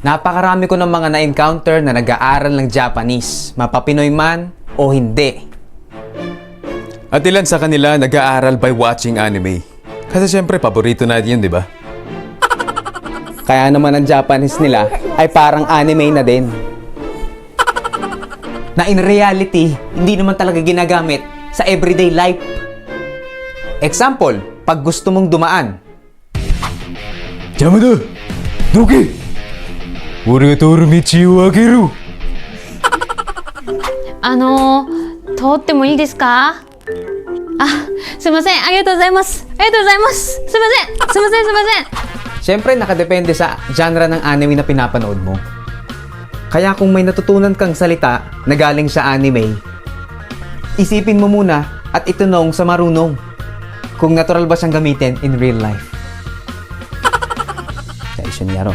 Napakarami ko ng mga na-encounter na nag-aaral ng Japanese, mapapinoy man o hindi. At ilan sa kanila nag-aaral by watching anime. Kasi syempre, paborito natin yun, di ba? Kaya naman ang Japanese nila ay parang anime na din. Na in reality, hindi naman talaga ginagamit sa everyday life. Example, pag gusto mong dumaan. Yamada! Doki! Ore ga toru michi o ageru! 通ってもいいですか？あ、すいません。ありがとうございます。ありがとうございます。すいません。すいません。すいません。 Siyempre, nakadepende sa genre ng anime na pinapanood mo. Kaya kung may natutunan kang salita na galing sa anime, isipin mo muna at itanong sa marunong kung natural ba siyang gamitin in real life. Kaya yun yaro.